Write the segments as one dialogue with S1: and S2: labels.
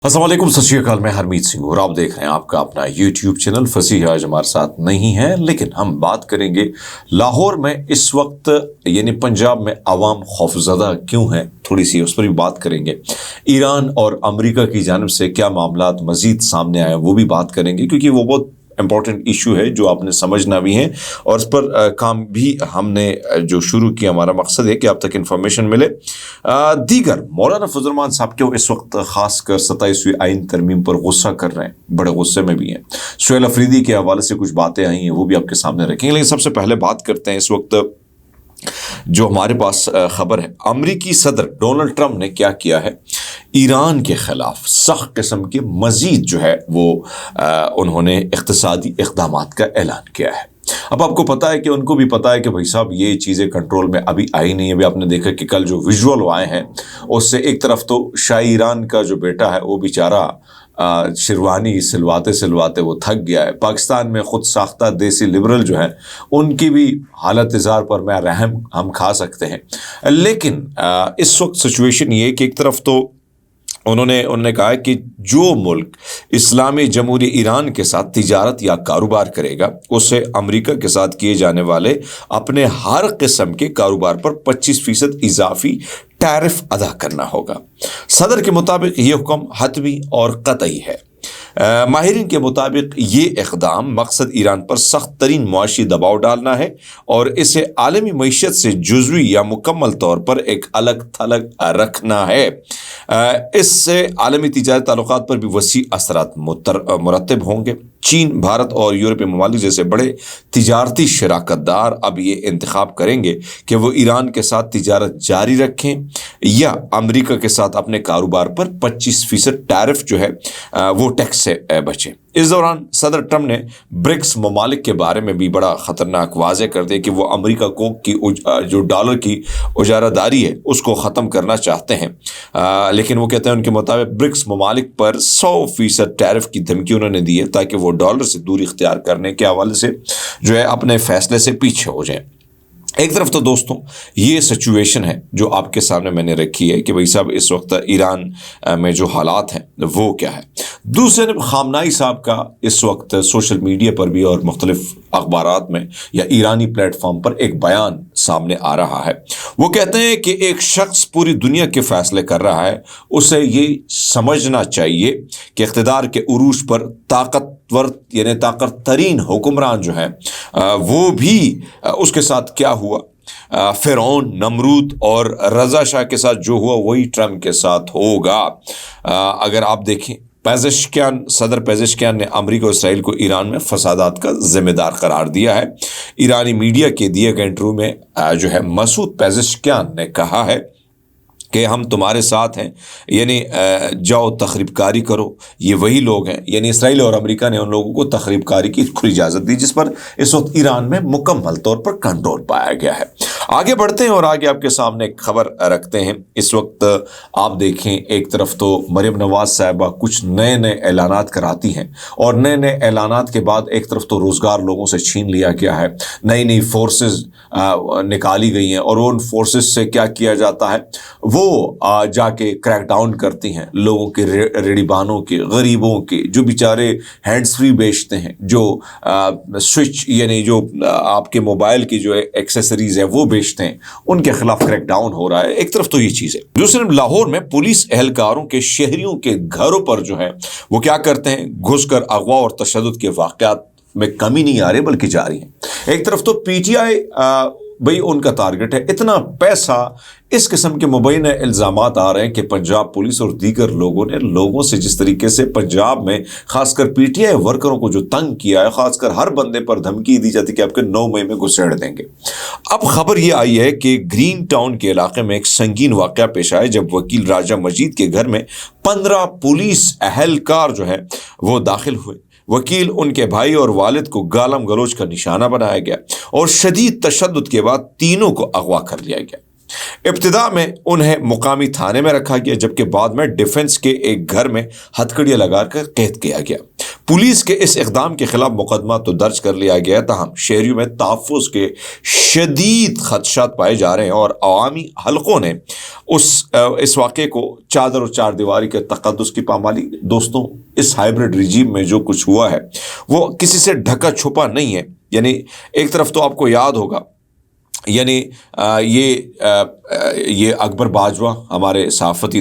S1: अस्सलाम वालेकुम, सत श्री अकाल। मैं हरमीत सिंह और आप देख रहे हैं आपका अपना यूट्यूब चैनल फसीह। आज हमारे साथ नहीं है, लेकिन हम बात करेंगे लाहौर में इस वक्त यानी पंजाब में अवाम खौफजदा क्यों है, थोड़ी सी उस पर भी बात करेंगे। ईरान और अमेरिका की जानिब से क्या मामलात मजीद सामने आए वो भी बात करेंगे, क्योंकि वो बहुत इम्पॉर्टेंट इशू है जो आपने समझना भी है और इस पर काम भी हमने जो शुरू किया। हमारा मकसद है कि आप तक इंफॉर्मेशन मिले। दीगर मौलाना फजल रहमान साहब के इस वक्त खास कर 27वीं आइन तरमीम पर गुस्सा कर रहे हैं, बड़े गुस्से में भी हैं। सुहेल अफरीदी के हवाले से कुछ बातें आई हैं, वो भी आपके सामने रखेंगे। लेकिन सबसे पहले बात करते हैं इस वक्त जो हमारे पास खबर है, अमरीकी सदर डोनाल्ड ट्रंप ने क्या किया है, ईरान के खिलाफ सख्त किस्म के मजीद जो है वो उन्होंने इक़्तिसादी इक़दामात का ऐलान किया है। अब आपको पता है कि उनको भी पता है कि भाई साहब ये चीज़ें कंट्रोल में अभी आई नहीं है। अभी आपने देखा कि कल जो विजुअल आए हैं उससे एक तरफ तो शाह ईरान का जो बेटा है वो बेचारा शेरवानी सिलवाते सिलवाते वो थक गया है। पाकिस्तान में ख़ुद साख्ता देसी लिबरल जो है उनकी भी हालत इज़ार पर मैं रहम हम खा सकते हैं। लेकिन इस वक्त सिचुएशन ये कि एक तरफ तो उन्होंने कहा है कि जो मुल्क इस्लामी जमहूरी ईरान के साथ तिजारत या कारोबार करेगा उसे अमेरिका के साथ किए जाने वाले अपने हर किस्म के कारोबार पर 25% इजाफी टैरिफ अदा करना होगा। सदर के मुताबिक ये हुक्म हतमी और कतई है। माहिरीन के मुताबिक ये इक़दाम मकसद ईरान पर सख्त तरीन मुआशी दबाव डालना है और इसे आलमी मईशत से जुज़वी या मुकम्मल तौर पर एक अलग थलग रखना है। इससे आलमी तिजारती ताल्लुकात पर भी वसी असरात मुरतब होंगे। चीन, भारत और यूरोपीय ममालिक जैसे बड़े तिजारती शराकतदार अब ये इंतखाब करेंगे कि वो ईरान के साथ तिजारत जारी रखें या अमेरिका के साथ अपने कारोबार पर 25% टैरिफ जो है वो टैक्स से बचें। इस दौरान सदर ट्रंप ने ब्रिक्स ममालिक के बारे में भी बड़ा ख़तरनाक वाज़े कर दिया कि वो अमेरिका को की जो डॉलर की उजारादारी है उसको ख़त्म करना चाहते हैं। लेकिन वो कहते हैं उनके मुताबिक ब्रिक्स ममालिक पर 100% टैरिफ की धमकी उन्होंने दी है ताकि वो डॉलर से दूरी इख्तियार करने के हवाले से जो है अपने फैसले से पीछे हो जाएं। एक तरफ तो दोस्तों ये सिचुएशन है जो आपके सामने मैंने रखी है कि भाई साहब इस वक्त ईरान में जो हालात हैं वो क्या है। दूसरे ने खामनाई साहब का इस वक्त सोशल मीडिया पर भी और मुख्तलिफ अखबारात में या ईरानी प्लेटफॉर्म पर एक बयान सामने आ रहा है। वो कहते हैं कि एक शख्स पूरी दुनिया के फैसले कर रहा है, उसे ये समझना चाहिए कि इक़्तिदार के उरूज पर ताकतवर यानी ताकत तरीन हुक्मरान जो है वो भी उसके साथ क्या हुआ, फ़िरौन, नमरूद और रज़ा शाह के साथ जो हुआ वही ट्रंप के साथ होगा। अगर आप देखें सदर पेज़ेश्कियान ने अमेरिका और इसराइल को ईरान में फसादात का जिम्मेदार करार दिया है। ईरानी मीडिया के दिए गए इंटरव्यू में जो है मसूद पेज़ेश्कियान ने कहा है कि हम तुम्हारे साथ हैं, यानी जाओ तखरीबकारी करो। ये वही लोग हैं, यानी इसराइल और अमेरिका ने उन लोगों को तखरीबकारी की खुली इजाज़त दी जिस पर इस वक्त ईरान में मुकम्मल तौर पर कंट्रोल पाया गया है। आगे बढ़ते हैं और आगे आपके सामने एक खबर रखते हैं। इस वक्त आप देखें, एक तरफ तो मरियम नवाज साहिबा कुछ नए नए ऐलानात कराती हैं और नए नए ऐलानात के बाद एक तरफ तो रोज़गार लोगों से छीन लिया गया है, नई नई फोर्सेस निकाली गई हैं और उन फोर्सेस से क्या किया जाता है, वो जाके क्रैक डाउन करती हैं लोगों के, रेडीबानों के, गरीबों के, जो बेचारे हैंड्स फ्री बेचते हैं, जो स्विच यानी जो आपके मोबाइल की जो एक्सेसरीज है वो बेचते हैं, उनके खिलाफ क्रैक डाउन हो रहा है। एक तरफ तो ये चीज़ है। दूसरी लाहौर में पुलिस एहलकारों के शहरियों के घरों पर जो है वो क्या करते हैं, घुसकर अगवा और तशद्दुद के वाक़यात में कमी नहीं आ रही बल्कि जारी है। एक तरफ तो पीटीआई भाई उनका टारगेट है, इतना पैसा, इस किस्म के मुबैना इल्ज़ामात आ रहे हैं कि पंजाब पुलिस और दीगर लोगों ने लोगों से जिस तरीके से पंजाब में खासकर पीटीआई वर्करों को जो तंग किया है, खासकर हर बंदे पर धमकी दी जाती कि आपके 9 मई में घुसेड़ देंगे। अब खबर ये आई है कि ग्रीन टाउन के इलाके में एक संगीन वाक़या पेश आया जब वकील राजा मजीद के घर में 15 पुलिस एहलकार जो है वो दाखिल हुए। वकील, उनके भाई और वालिद को गालम गलोच का निशाना बनाया गया और शदीद तशद्दुद के बाद तीनों को अगवा कर लिया गया। इब्तिदा में उन्हें मुकामी थाने में रखा गया जबकि बाद में डिफेंस के एक घर में हथकड़ियाँ लगाकर कैद किया गया। पुलिस के इस इक़दाम के खिलाफ मुकदमा तो दर्ज कर लिया गया है, ताहम शहरियों में तहफ़्फ़ुज़ के शदीद खदशात पाए जा रहे हैं और अवामी हलकों ने इस वाक़े को चादर और चार दीवारी के तक़द्दुस की पामाली। दोस्तों, इस हाइब्रिड रिजीम में जो कुछ हुआ है वो किसी से ढका छुपा नहीं है। यानी एक तरफ तो आपको याद होगा, यानी ये अकबर बाजवा हमारे सहाफ़ती,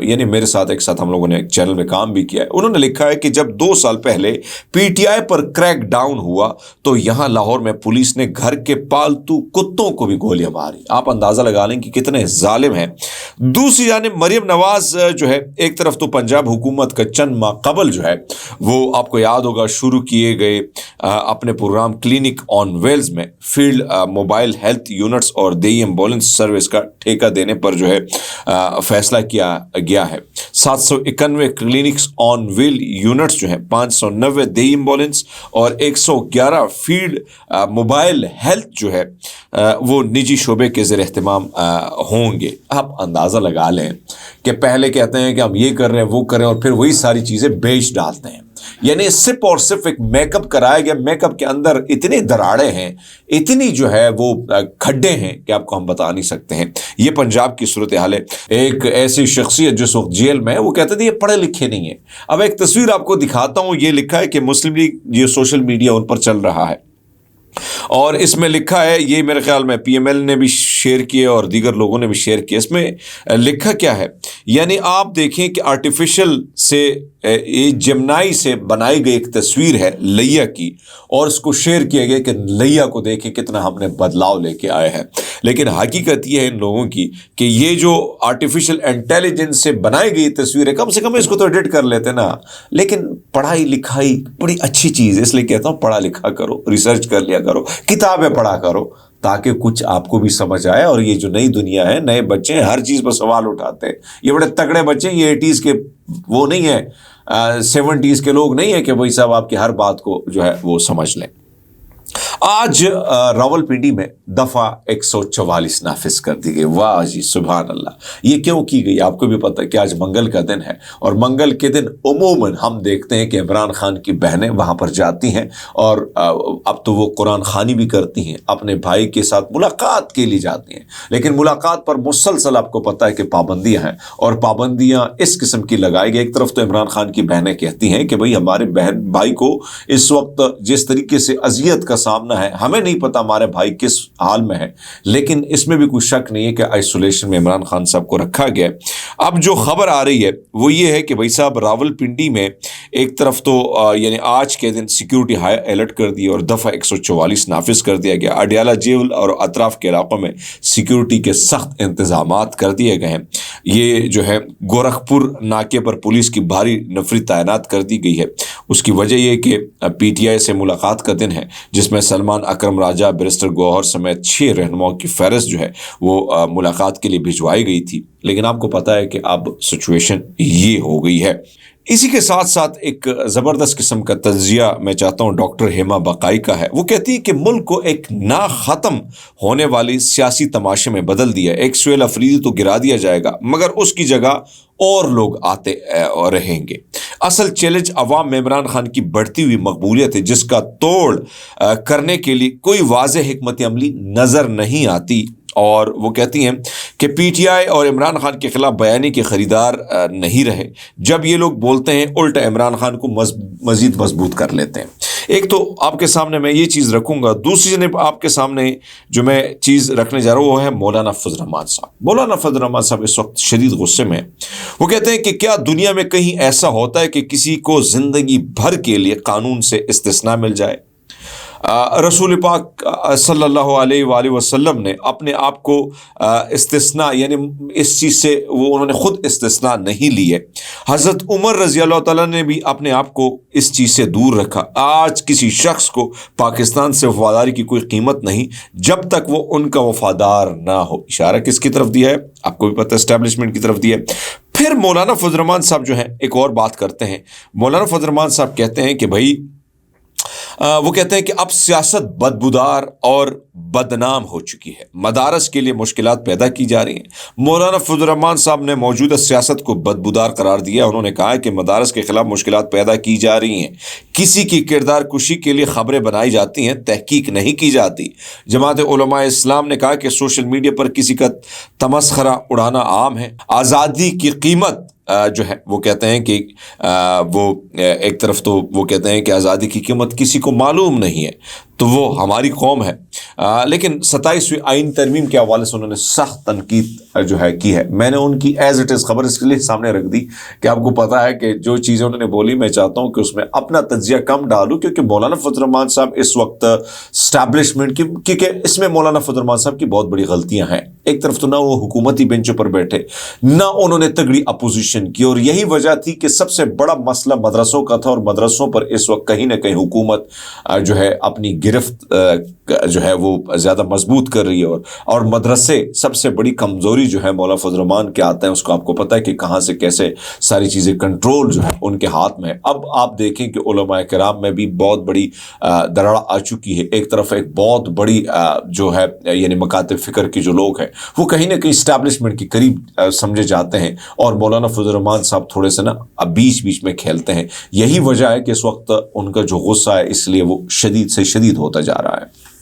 S1: यानी मेरे साथ एक साथ हम लोगों ने एक चैनल में काम भी किया है, उन्होंने लिखा है कि जब 2 साल पहले पीटीआई पर क्रैक डाउन हुआ तो यहाँ लाहौर में पुलिस ने घर के पालतू कुत्तों को भी गोलियां मारी। आप अंदाज़ा लगा लें कि कितने जालिम हैं। दूसरी जानिब मरियम नवाज जो है, एक तरफ तो पंजाब हुकूमत का चंद माह कबल जो है वो आपको याद होगा शुरू किए गए अपने प्रोग्राम क्लिनिक ऑन व्हील्स में फील्ड मोबाइल हेल्थ यूनिट्स और देई एम्बुलेंस सर्विस का ठेका देने पर जो है फैसला किया गया है। 791 क्लिनिक्स ऑन व्हील यूनिट्स जो है, 590 देई एम्बुलेंस और 111 फील्ड मोबाइल हेल्थ जो है वो निजी शोबे के ज़ेर एहतमाम होंगे। आप अंदाज़ा लगा लें कि पहले कहते हैं कि हम ये कर रहे हैं वो कर रहे हैं और फिर वही सारी चीज़ें बेच डालते हैं। यानी सिर्फ और सिर्फ एक मेकअप कराया गया, मेकअप के अंदर इतनी दरारें हैं, इतनी जो है वो खड्डे हैं कि आपको हम बता नहीं सकते हैं। ये पंजाब की सूरत हाल है। एक ऐसी शख्सियत जिस वक्त जेल में है वो कहते थे ये पढ़े लिखे नहीं है। अब एक तस्वीर आपको दिखाता हूँ, ये लिखा है कि मुस्लिम लीग, ये सोशल मीडिया उन पर चल रहा है और इसमें लिखा है, ये मेरे ख्याल में पीएमएल ने भी शेयर किया और दीगर लोगों ने भी शेयर किया। इसमें लिखा क्या है, यानी आप देखें कि आर्टिफिशियल से ये जेमिनी से बनाई गई एक तस्वीर है लैया की और उसको शेयर किया गया कि लैया को देखें कितना हमने बदलाव लेके आए हैं। लेकिन हकीकत ये है इन लोगों की कि ये जो आर्टिफिशियल इंटेलिजेंस से बनाई गई तस्वीर है, कम से कम इसको तो एडिट कर लेते ना। लेकिन पढ़ाई लिखाई बड़ी अच्छी चीज़ है, इसलिए कहता हूँ पढ़ा लिखा करो, रिसर्च कर लिया करो, किताबें पढ़ा करो ताकि कुछ आपको भी समझ आए। और ये जो नई दुनिया है, नए बच्चे हैं, हर चीज़ पर सवाल उठाते हैं। ये बड़े तगड़े बच्चे हैं, ये 80s के वो नहीं है, 70s के लोग नहीं है कि भाई साहब आपकी हर बात को जो है वो समझ लें। आज रावलपिंडी में दफ़ा 144 नाफिज कर दी गई। वाह जी, सुभान अल्लाह। ये क्यों की गई? आपको भी पता है कि आज मंगल का दिन है और मंगल के दिन उमूमन हम देखते हैं कि इमरान खान की बहनें वहाँ पर जाती हैं और अब तो वो कुरान खानी भी करती हैं, अपने भाई के साथ मुलाकात के लिए जाती हैं। लेकिन मुलाकात पर मुसलसल आपको पता है कि पाबंदियाँ हैं और पाबंदियाँ इस किस्म की लगाई गई। एक तरफ तो इमरान खान की बहनें कहती हैं कि भाई हमारे बहन भाई को इस वक्त जिस तरीके से अजियत का सामना है, हमें नहीं पता हमारे भाई किस हाल में है, लेकिन इसमें भी कोई शक नहीं है कि आइसोलेशन में इमरान खान साहब को रखा गया। अब जो खबर आ रही है वो ये है कि भाई साहब रावलपिंडी में एक तरफ तो यानी आज के दिन सिक्योरिटी हाई अलर्ट कर दी और दफ़ा 144 नाफिज कर दिया गया। अडियाला जेल और अतराफ के इलाकों में सिक्योरिटी के सख्त इंतजामात कर दिए गए हैं। ये जो है गोरखपुर नाके पर पुलिस की भारी नफरी तैनात कर दी गई है। उसकी वजह यह कि पीटीआई से मुलाकात का दिन है जिसमें सलमान अकरम राजा, बैरिस्टर गौहर समेत 6 रहनुमाओं की फहरिस्त जो है वो मुलाकात के लिए भिजवाई गई थी। लेकिन आपको पता है कि अब सिचुएशन ये हो गई है। इसी के साथ साथ एक ज़बरदस्त किस्म का तज्जिया मैं चाहता हूँ डॉक्टर हेमा बकाई का है। वो कहती है कि मुल्क को एक ना ख़त्म होने वाली सियासी तमाशे में बदल दिया। एक सुहेल अफरीदी तो गिरा दिया जाएगा मगर उसकी जगह और लोग आते रहेंगे। असल चैलेंज अवाम में इमरान खान की बढ़ती हुई मकबूलियत है जिसका तोड़ करने के लिए कोई वाज़ेह हिकमत अमली नज़र नहीं आती। और वो कहती हैं कि पीटीआई और इमरान खान के खिलाफ बयानी के ख़रीदार नहीं रहे। जब ये लोग बोलते हैं उल्टा इमरान खान को मज़ीद मजबूत कर लेते हैं। एक तो आपके सामने मैं ये चीज़ रखूँगा, दूसरी जनेब आपके सामने जो मैं चीज़ रखने जा रहा हूँ वो है मौलाना फजल रहमान साहब। मौलाना फजल रहमान साहब इस वक्त शदीद गुस्से में। वो कहते हैं कि क्या दुनिया में कहीं ऐसा होता है कि किसी को ज़िंदगी भर के लिए कानून से इस्तिस्ना मिल जाए? रसूल पाक सल्लल्लाहु अलैहि वसल्लम ने अपने आप को इस्तिस्ना यानी इस चीज़ से वो उन्होंने ख़ुद इस्तिस्ना नहीं ली है। हज़रत उमर रज़ी अल्लाह ताला ने भी अपने आप को इस चीज़ से दूर रखा। आज किसी शख्स को पाकिस्तान से वफादारी की कोई कीमत नहीं जब तक वो उनका वफादार ना हो। इशारा किसकी तरफ दिया है? आपको भी पता है, एस्टेब्लिशमेंट की तरफ दिया है। फिर मौलाना फजल रहमान साहब जो हैं एक और बात करते हैं। मौलाना फजल रहमान साहब कहते हैं कि भाई وہ کہتے ہیں کہ اب سیاست بدبودار اور بدنام ہو چکی ہے، مدارس کے لیے مشکلات پیدا کی جا رہی ہیں۔ مولانا فضل الرحمان صاحب نے موجودہ سیاست کو بدبودار قرار دیا۔ انہوں نے کہا کہ مدارس کے خلاف مشکلات پیدا کی جا رہی ہیں، کسی کی کردار کشی کے لیے خبریں بنائی جاتی ہیں، تحقیق نہیں کی جاتی۔ جماعت علماء اسلام نے کہا کہ سوشل میڈیا پر کسی کا تمسخرہ اڑانا عام ہے۔ آزادی کی قیمت جو ہے وہ کہتے ہیں کہ وہ ایک طرف تو وہ کہتے ہیں کہ آزادی کی قیمت کسی کو معلوم نہیں ہے، تو وہ ہماری قوم ہے، لیکن 27ویں آئین ترمیم کے حوالے سے انہوں نے سخت تنقید جو ہے کی ہے۔ میں نے ان کی ایز اٹ از خبر اس کے لیے سامنے رکھ دی کہ آپ کو پتا ہے کہ جو چیزیں انہوں نے بولی، میں چاہتا ہوں کہ اس میں اپنا تجزیہ کم ڈالوں، کیونکہ مولانا فضل الرحمان صاحب اس وقت اسٹیبلشمنٹ کی، کیونکہ اس میں مولانا فضل الرحمان صاحب کی بہت بڑی غلطیاں ہیں۔ ایک طرف تو نہ وہ حکومتی بینچوں پر بیٹھے، نہ انہوں نے تگڑی اپوزیشن کی، اور یہی وجہ تھی کہ سب سے بڑا مسئلہ مدرسوں کا تھا، اور مدرسوں پر اس وقت کہیں نہ کہیں حکومت جو ہے اپنی گرفت جو ہے وہ زیادہ مضبوط کر رہی ہے، اور مدرسے سب سے بڑی کمزوری جو ہے مولانا فضل الرحمان کے آتے ہیں، اس کو آپ کو پتہ ہے کہ کہاں سے کیسے ساری چیزیں کنٹرول جو ہے ان کے ہاتھ میں ہے۔ اب آپ دیکھیں کہ علماء کرام میں بھی بہت بڑی دراڑ آ چکی ہے۔ ایک طرف ایک بہت بڑی جو ہے یعنی مکاتب فکر کی جو لوگ ہیں وہ کہیں نہ کہیں اسٹیبلشمنٹ کے قریب سمجھے جاتے ہیں، اور مولانا فضل الرحمان صاحب تھوڑے سے نا اب بیچ بیچ میں کھیلتے ہیں۔ یہی وجہ ہے کہ اس وقت ان کا جو غصہ ہے اس لیے وہ شدید سے شدید ہوتا جا رہا ہے۔